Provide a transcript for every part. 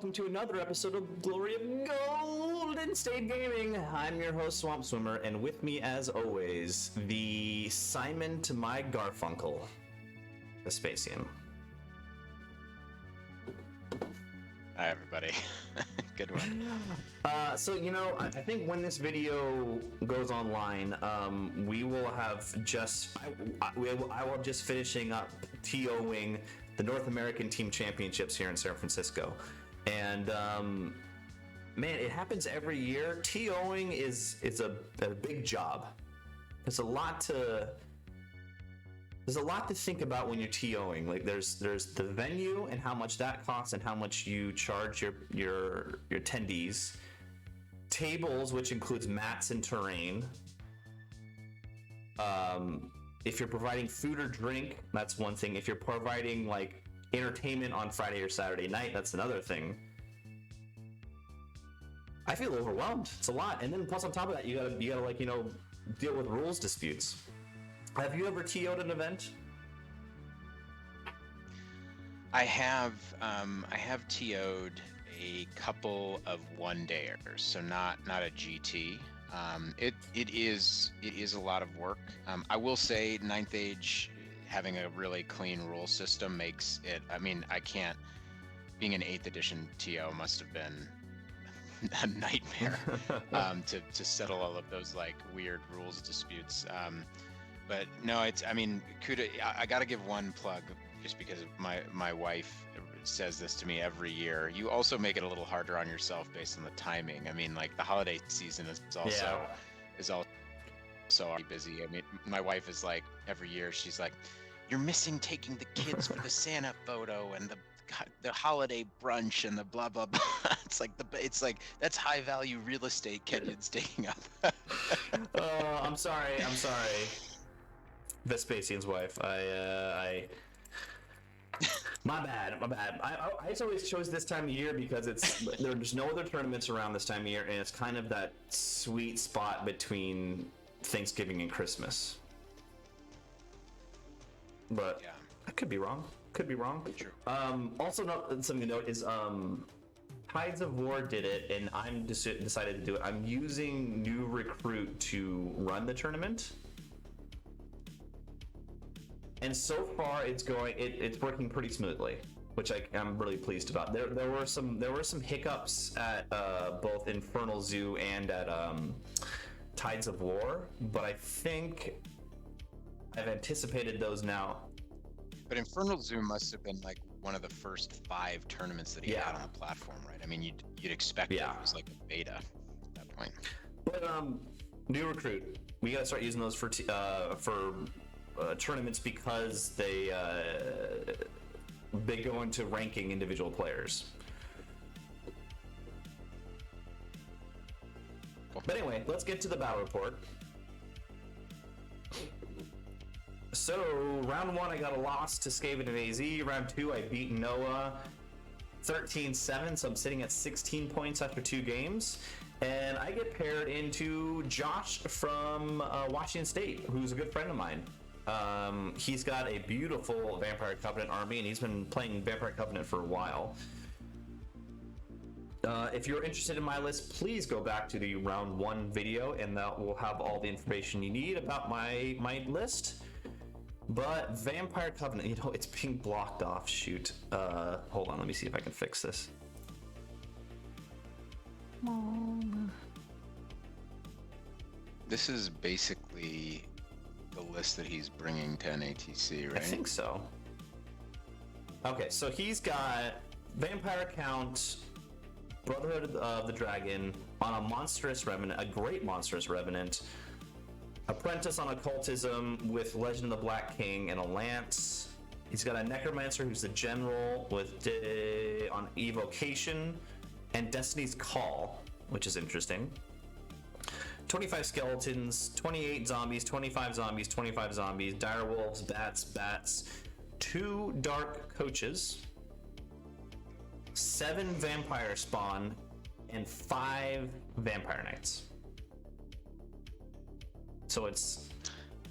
welcome to another episode of Glory of Golden State Gaming. I'm your host, SwampSwimmer, and with me, as always, the Simon to my Garfunkel, Vespasian. Hi, everybody. Good one. So, I think when this video goes online, we will have just, I will just finishing up TOing the North American Team Championships here in San Francisco. And, man, it happens every year. TOing is a big job. There's a lot to think about when you're TOing. Like there's the venue and how much that costs and how much you charge your attendees. Tables, which includes mats and terrain. If you're providing food or drink, that's one thing. If you're providing like entertainment on Friday or Saturday night, that's another thing. I feel overwhelmed. It's a lot. And then plus on top of that, you gotta deal with rules disputes. Have you ever TO'd an event? I have TO'd a couple of one-dayers, so not a GT. It is a lot of work. I will say Ninth Age having a really clean rule system makes it. I mean, I can't. Being an 8th edition TO must have been a nightmare to settle all of those like weird rules disputes. But no, kudos. I gotta give one plug just because my wife says this to me every year. You also make it a little harder on yourself based on the timing. I mean, like the holiday season is also busy. I mean, my wife is like every year she's like, "You're missing taking the kids for the Santa photo and the holiday brunch and the blah blah blah." It's like that's high value real estate Kenyon's taking up. I'm sorry. Vespasian's wife. My bad. I just always chose this time of year because there's no other tournaments around this time of year, and it's kind of that sweet spot between Thanksgiving and Christmas. But yeah. I could be wrong. True. Also, something to note is Tides of War did it, and I'm decided to do it. I'm using New Recruit to run the tournament. And so far, it's working pretty smoothly, which I'm really pleased about. There were some hiccups at both Infernal Zoo and at Tides of War, but I think I've anticipated those now. But Infernal Zoo must have been like one of the first 5 tournaments that he had on the platform, right? I mean, you'd expect it was like a beta at that point. But New Recruit, we gotta start using those for tournaments because they go into ranking individual players. But anyway, let's get to the battle report. So, round 1, I got a loss to Skaven and AZ. Round 2, I beat Noah 13-7, so I'm sitting at 16 points after 2 games. And I get paired into Josh from Washington State, who's a good friend of mine. He's got a beautiful Vampire Covenant army, and he's been playing Vampire Covenant for a while. If you're interested in my list, please go back to the round 1 video, and that will have all the information you need about my list. But Vampire Covenant, it's being blocked off. Shoot. Hold on, let me see if I can fix this. This is basically the list that he's bringing to NATC, right? I think so. Okay, so he's got Vampire Count, Brotherhood of the Dragon on a Monstrous Revenant, a great Monstrous Revenant, Apprentice on Occultism with Legend of the Black King and a Lance. He's got a Necromancer who's the General with on Evocation and Destiny's Call, which is interesting. 25 Skeletons, 28 Zombies, 25 Zombies, 25 Zombies, Direwolves, Bats, 2 Dark Coaches, 7 Vampire Spawn, and 5 Vampire Knights. So it's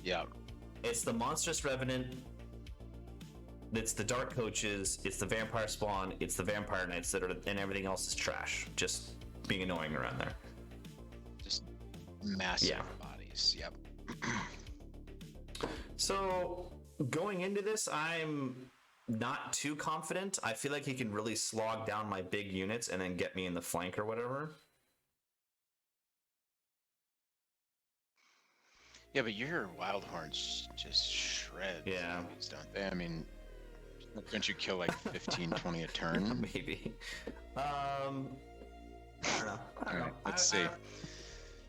the Monstrous Revenant it's the Dark Coaches, it's the Vampire Spawn, it's the Vampire Knights that are, and everything else is trash. Just being annoying around there. Just massive bodies. Yep. So going into this, I'm not too confident. I feel like he can really slog down my big units and then get me in the flank or whatever. Yeah, but your wild horns just shred zombies, don't they? I mean, don't you kill like 15, 20 a turn? Maybe. I don't know. All right, let's see.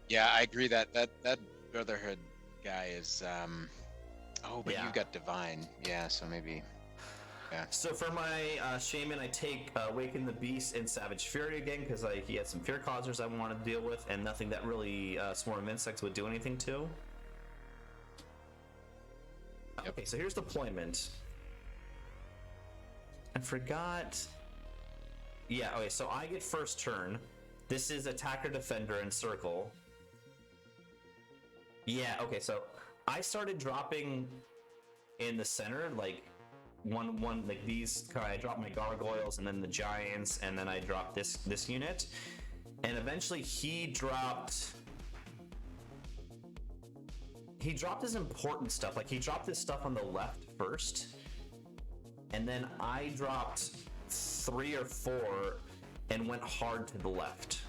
Yeah, I agree that Brotherhood guy is. Oh, but you've got Divine. Yeah, so maybe. Yeah. So for my Shaman, I take Awaken the Beast and Savage Fury again because he had some Fear Causers I wanted to deal with, and nothing that really Swarm of Insects would do anything to. Yep. Okay, so here's deployment. I forgot. Yeah, okay, so I get first turn. This is Attacker, Defender, and Circle. Yeah, okay, so I started dropping in the center, like one like these. I dropped my Gargoyles and then the Giants, and then I dropped this unit. And eventually he dropped his important stuff. Like he dropped his stuff on the left first, and then I dropped 3 or 4 and went hard to the left.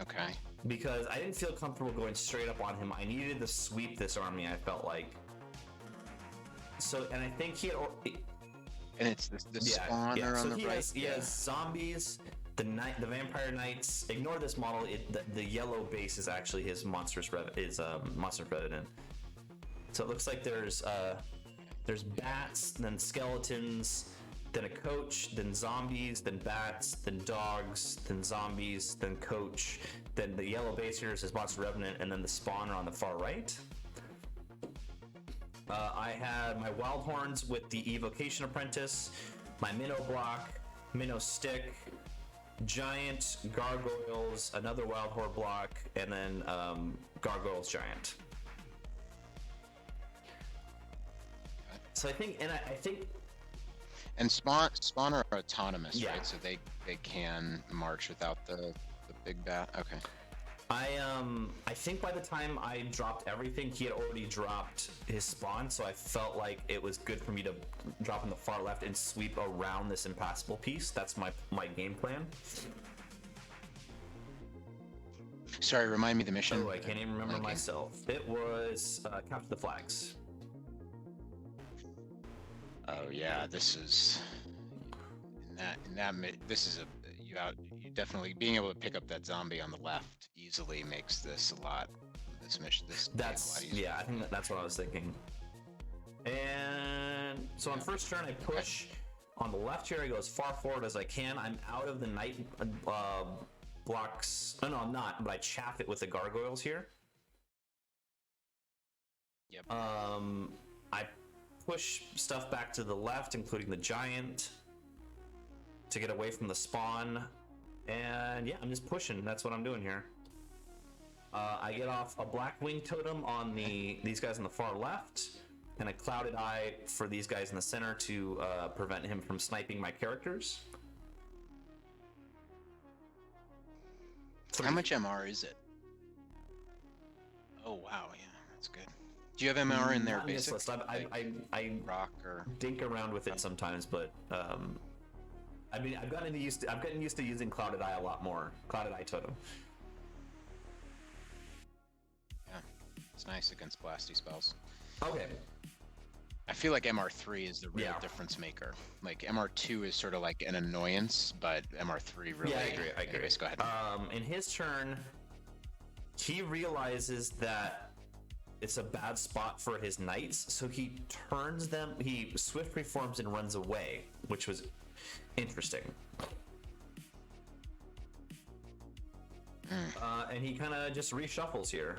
Okay. Because I didn't feel comfortable going straight up on him. I needed to sweep this army, I felt like. So, and I think he had... And it's the spawner on the right. He has zombies, the Vampire Knights. Ignore this model. The yellow base is actually his Monster Revenant. So it looks like there's bats, then skeletons, then a coach, then zombies, then bats, then dogs, then zombies, then coach, then the yellow base here is his Monster Revenant, and then the spawner on the far right. I had my Wild Horns with the Evocation Apprentice, my Minnow Block, Minnow Stick, Giant, Gargoyles, another Wild Horn block, and then Gargoyles Giant. So I think, and spawn are autonomous, Yeah. right? So they can march without the big bat. Okay. I think by the time I dropped everything, he had already dropped his spawn, so I felt like it was good for me to drop in the far left and sweep around this impassable piece. That's my game plan. Sorry, remind me the mission. Oh, I can't even remember myself. It was capture the flags. Oh yeah, this is you definitely being able to pick up that zombie on the left easily makes this a lot. This mission, That's I think that's what I was thinking. And so on first turn, I push on the left here. I go as far forward as I can. I'm out of the night blocks. No, I'm not. But I chaff it with the gargoyles here. Yep. I push stuff back to the left, including the giant, to get away from the spawn. And yeah, I'm just pushing. That's what I'm doing here. I get off a black wing totem on these guys on the far left, and a clouded eye for these guys in the center to prevent him from sniping my characters. How much MR is it? Oh wow, yeah, that's good. Do you have MR in there? Basic. I rock or dink around with it sometimes, but I mean, I've gotten used to using Clouded Eye a lot more. Clouded Eye Totem. Yeah, it's nice against blasty spells. Okay. I feel like MR3 is the real difference maker. Like MR2 is sort of like an annoyance, but MR3 really. Yeah, I agree. Anyways, go ahead. In his turn, he realizes that it's a bad spot for his knights, so he turns them. He swift reforms and runs away, which was interesting. And he kind of just reshuffles here.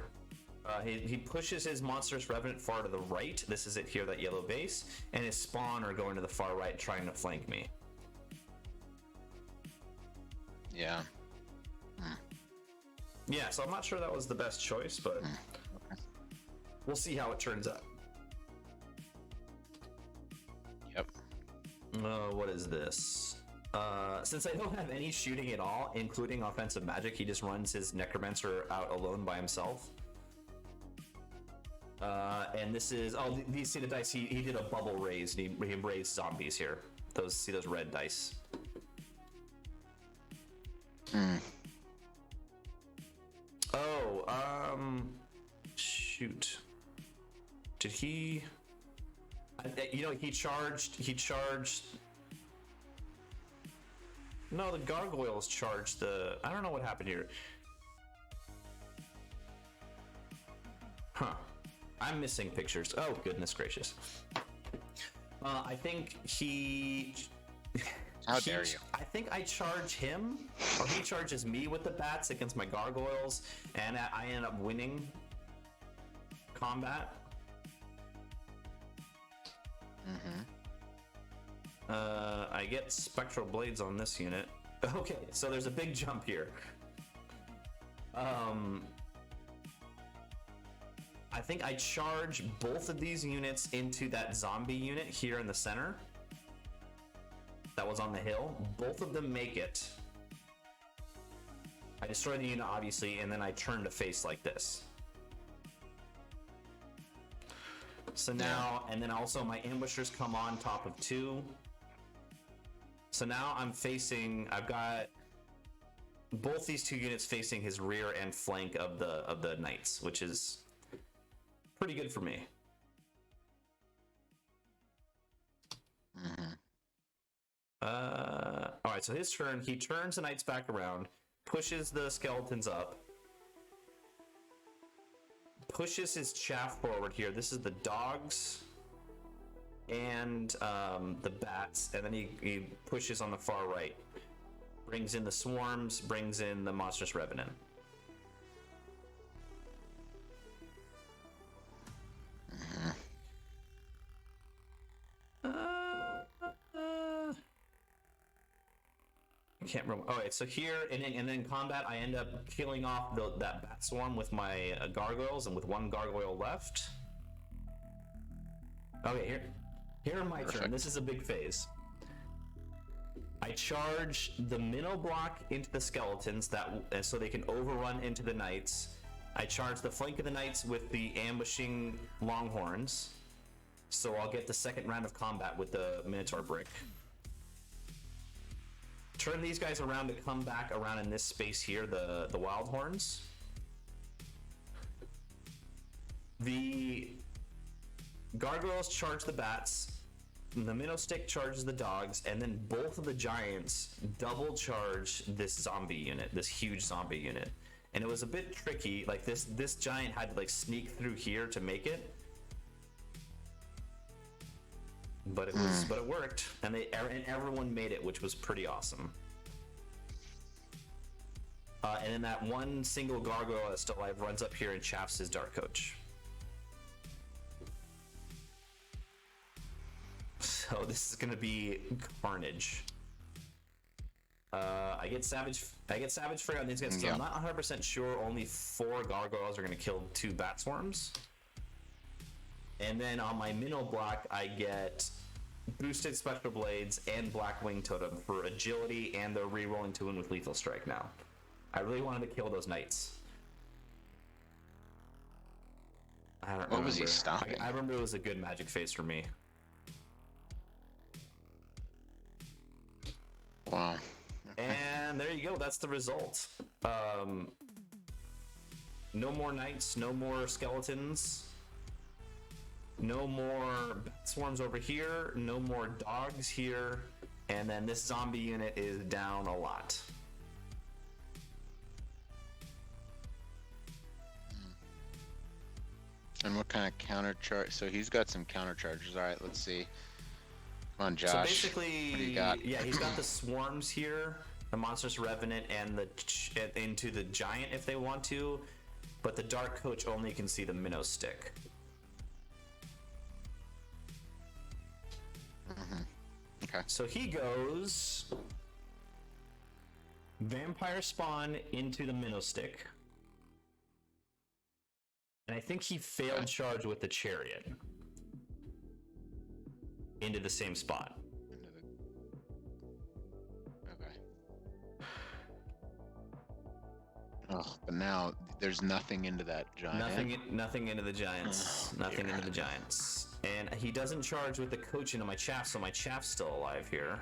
He pushes his Monstrous Revenant far to the right. This is it here, that yellow base, and his spawn are going to the far right, trying to flank me. Yeah. Yeah, so I'm not sure that was the best choice, but We'll see how it turns out. Yep. What is this? Since I don't have any shooting at all, including offensive magic, he just runs his necromancer out alone by himself. And this is, oh, these, see the dice, he did a bubble raise, and he raised zombies here. See those red dice. Oh, shoot. Did he, you know, he charged, no, the gargoyles charged the, I don't know what happened here. Huh. I'm missing pictures. Oh, goodness gracious. I think he... How dare you? I think I charge him, or he charges me with the bats against my gargoyles, and I end up winning combat. I get spectral blades on this unit. Okay, so there's a big jump here. I think I charge both of these units into that zombie unit here in the center. That was on the hill. Both of them make it. I destroy the unit, obviously, and then I turn to face like this. So now, and then also my ambushers come on top of 2. So now I'm facing, I've got both these 2 units facing his rear and flank of the knights, which is pretty good for me. All right, so his turn, he turns the knights back around, pushes the skeletons up, pushes his chaff forward here. This is the dogs and the bats, and then he pushes on the far right, brings in the swarms, brings in the monstrous revenant. I can't remember. All right, so here and then in combat, I end up killing off that bat swarm with my gargoyles, and with 1 gargoyle left. Okay, here in my turn. This is a big phase. I charge the minnow block into the skeletons so they can overrun into the knights. I charge the flank of the knights with the ambushing longhorns, so I'll get the second round of combat with the minotaur brick. Turn these guys around to come back around in this space here, the wild horns. The gargoyles charge the bats, the minnow stick charges the dogs, and then both of the giants double charge this zombie unit, this huge zombie unit. And it was a bit tricky, like this giant had to like sneak through here to make it. But it worked, and everyone made it, which was pretty awesome. And then that one single gargoyle that's still alive runs up here and chaffs his dark coach. So this is gonna be carnage. I get savage fire on these guys. So I'm not 100% sure. Only 4 gargoyles are gonna kill 2 bat swarms. And then on my minnow block, I get boosted spectral blades and black wing totem for agility and the re-rolling to win with lethal strike now. I really wanted to kill those knights. I don't remember. What was he stopping? I remember it was a good magic phase for me. Wow. Okay. And there you go. That's the result. No more knights, no more skeletons. No more bat swarms over here, no more dogs here, and then this zombie unit is down a lot. And what kind of counter charge? So he's got some counter charges. All right, let's see. Come on, Josh. So basically, what do you got? Yeah, he's got the swarms here, the monstrous revenant, and into the giant if they want to, but the dark coach only can see the minnow stick. Okay. So he goes vampire spawn into the minnow stick. And I think he failed charge with the chariot into the same spot. Okay. Oh, but now there's nothing into that giant. Nothing into the giants. Nothing into the giants. And he doesn't charge with the coach into my chaff, so my chaff's still alive here.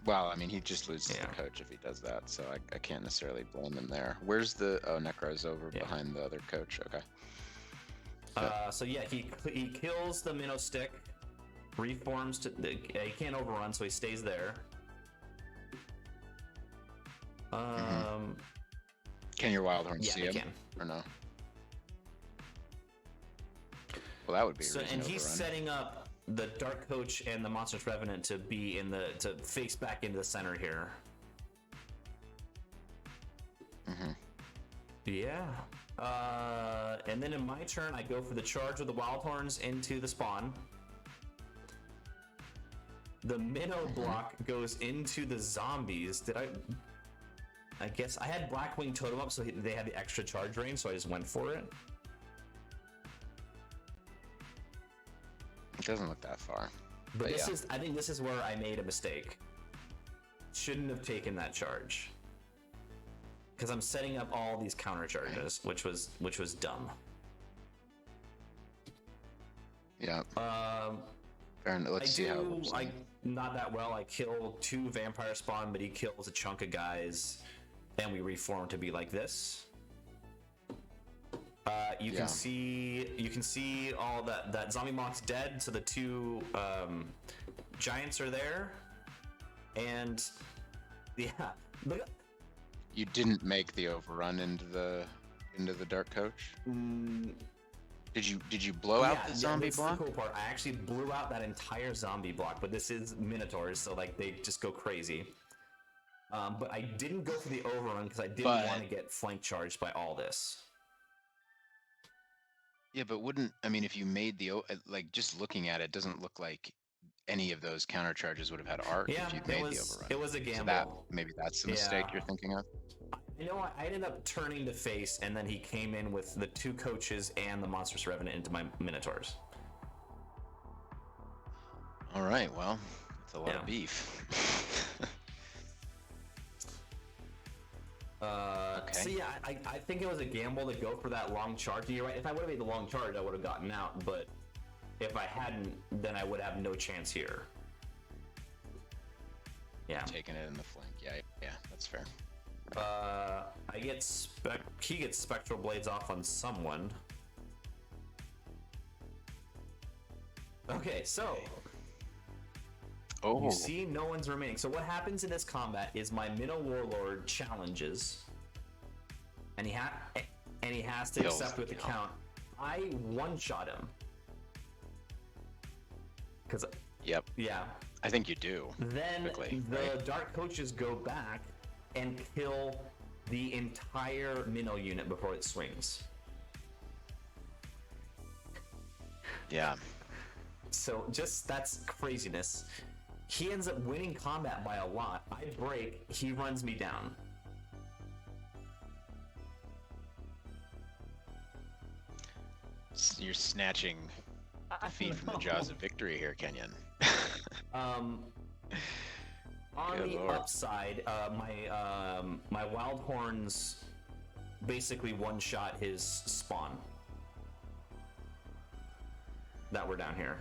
Well, I mean, he just loses the coach if he does that, so I can't necessarily blame him there. Where's the... Oh, Necro's over behind the other coach. Okay. So yeah, he kills the minnow stick, reforms to... he can't overrun, so he stays there. Can your Wildhorn see him? Can. Or no? Well, that would be a reason and to he's overrun. setting up the Dark Coach and the Monstrous Revenant to be in the... to face back into the center here. Yeah. And then in my turn, I go for the charge of the Wildhorns into the spawn. The minnow block goes into the zombies. Did I guess I had Blackwing Totem up, so they had the extra charge range, so I just went for it. It doesn't look that far. But I think this is where I made a mistake. Shouldn't have taken that charge. Because I'm setting up all these counter charges, which was dumb. Yeah. Fair enough. Let's see how it works. Not that well. I kill 2 vampire spawn, but he kills a chunk of guys, and we reform to be like this. You can see all that zombie monk's dead, so the 2 giants are there, and look. You didn't make the overrun into the Dark Coach? Did you blow out the zombie block? That's the cool part. I actually blew out that entire zombie block, but this is Minotaurs, so like they just go crazy. But I didn't go for the overrun because I didn't want to get flank charged by all this. Yeah, but if you made like just looking at it, doesn't look like any of those counter charges would have had arc if you'd made the overrun. It was a gamble. So maybe that's the mistake you're thinking of. You know what? I ended up turning to face, and then he came in with the 2 coaches and the Monstrous Revenant into my Minotaurs. All right, well, that's a lot of beef. Okay. So yeah, I think it was a gamble to go for that long charge. You're right. If I would have made the long charge, I would have gotten out. But if I hadn't, then I would have no chance here. Yeah. Taking it in the flank. Yeah, that's fair. He gets Spectral Blades off on someone. Okay, so you see no one's remaining. So what happens in this combat is my Minnow Warlord challenges, and he has to accept with the count. I one-shot him. Yep. Yeah. I think you do. Then the Dark Coaches go back and kill the entire minnow unit before it swings. Yeah. So that's craziness. He ends up winning combat by a lot. I break, he runs me down. You're snatching defeat from the jaws of victory here, Kenyon. On the upside, my Wildhorns basically one-shot his spawn that were down here.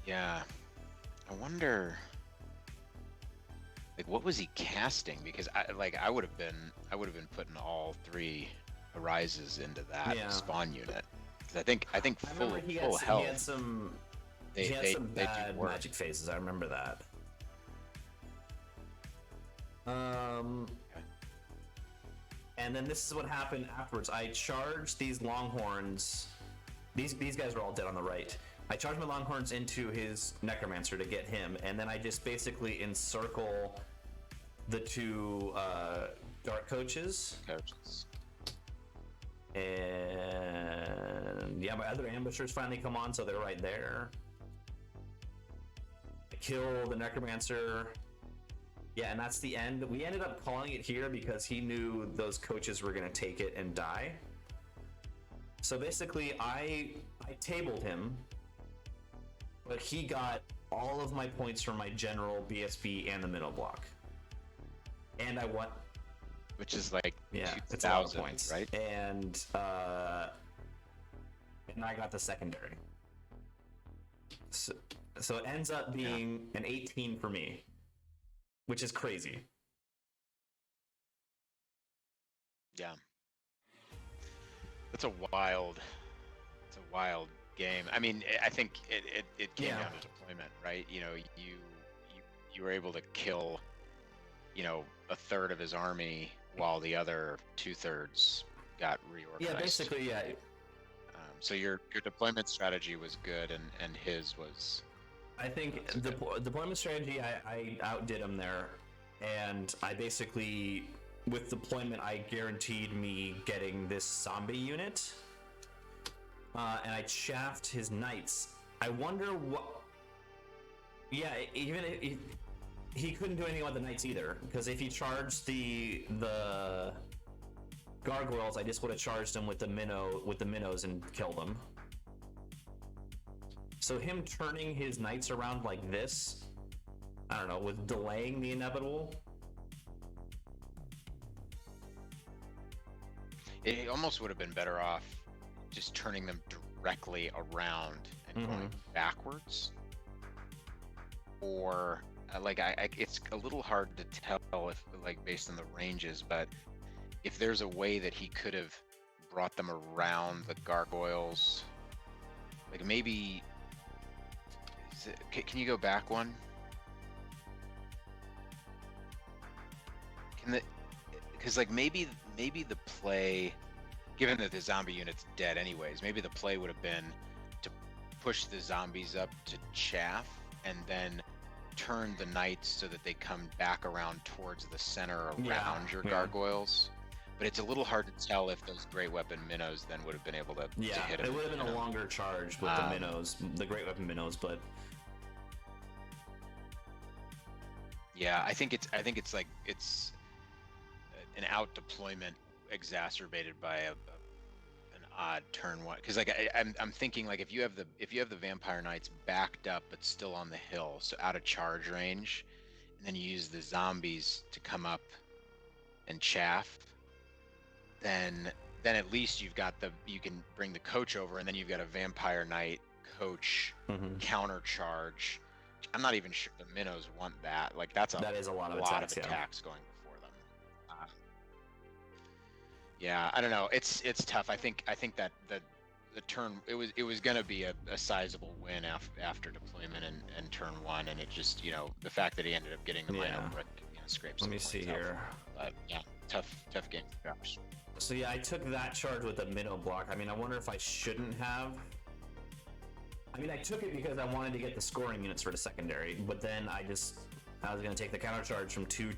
Yeah, I wonder, like, what was he casting? Because I would have been putting all 3 arises into that spawn unit. Because I think full health. He had some bad magic phases. I remember that. And then this is what happened afterwards. I charged these Longhorns. These guys are all dead on the right. I charged my Longhorns into his Necromancer to get him, and then I just basically encircle the 2 Dark Coaches. And yeah, my other ambushers finally come on, so they're right there. I kill the Necromancer. Yeah, and that's the end. We ended up calling it here because he knew those coaches were going to take it and die. So basically, I tabled him, but he got all of my points from my general, BSB, and the middle block. And I won. Which is like Yeah, 2,000, it's a lot of points, right? And I got the secondary. So it ends up being an 18 for me, which is crazy. Yeah. It's a wild game. I mean, I think it came down to deployment, right? You know, you were able to kill, you know, a third of his army while the other 2/3 got reorganized. Yeah, basically, yeah. So your deployment strategy was good, and his was. I think the deployment strategy, I outdid him there, and I basically, with deployment, I guaranteed me getting this zombie unit, and I chaffed his knights. I wonder what. Yeah, even if he couldn't do anything about the knights either, because if he charged the gargoyles, I just would have charged him with the minnows and killed them. So him turning his knights around like this, I don't know, with delaying the inevitable. It almost would have been better off just turning them directly around and going backwards. Or like it's a little hard to tell if, like, based on the ranges, but if there's a way that he could have brought them around the gargoyles, like maybe. Can you go back one? Because like maybe the play, given that the zombie unit's dead anyways, maybe the play would have been to push the zombies up to chaff and then turn the knights so that they come back around towards the center around your gargoyles. But it's a little hard to tell if those great weapon minnows then would have been able to hit him. It would have been a longer charge with the minnows, the great weapon minnows, but yeah, I think it's like it's an out deployment exacerbated by an odd turn one. Because like I'm thinking, like if you have the vampire knights backed up but still on the hill, so out of charge range, and then you use the zombies to come up and chaff, then at least you can bring the coach over, and then you've got a vampire knight coach counter charge. I'm not even sure the minnows want that. Like that is a lot of attacks going before them. Yeah, I don't know. It's tough. I think that the turn it was gonna be a sizable win after deployment and turn one, and it just, you know, the fact that he ended up getting the minor brick, you know, scrapes. Let me see here. But yeah, tough game for Josh. So yeah, I took that charge with a minnow block. I mean, I wonder if I shouldn't have. I mean, I took it because I wanted to get the scoring units for the secondary, but then I was going to take the counter charge from two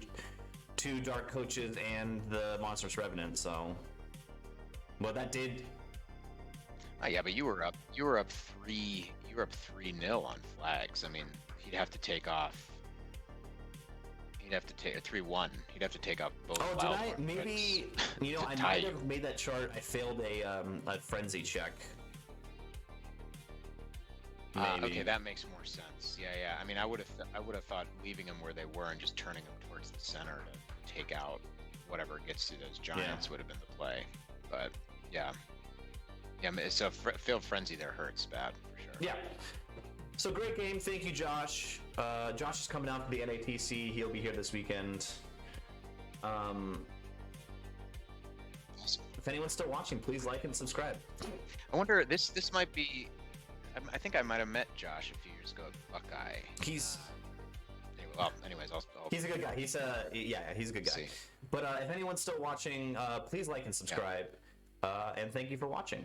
dark coaches and the monstrous revenant. So, well, that did. Yeah, but you were up 3-0 on flags. I mean, he'd have to take off. He'd have to take 3-1. He'd have to take off both. Oh, did I? Maybe, you know, I might have made that chart. I failed a frenzy check. Okay, that makes more sense. Yeah. I mean, I would have thought leaving them where they were and just turning them towards the center to take out whatever gets to those giants would have been the play. But yeah. So failed frenzy there hurts bad for sure. Yeah. So great game. Thank you, Josh. Josh is coming out for the NATC. He'll be here this weekend. If anyone's still watching, please like and subscribe. I wonder, this might be. I think I might have met Josh a few years ago at Buckeye. Anyways, I'll he's a good guy. He's a good guy. See. But if anyone's still watching, please like and subscribe. And thank you for watching.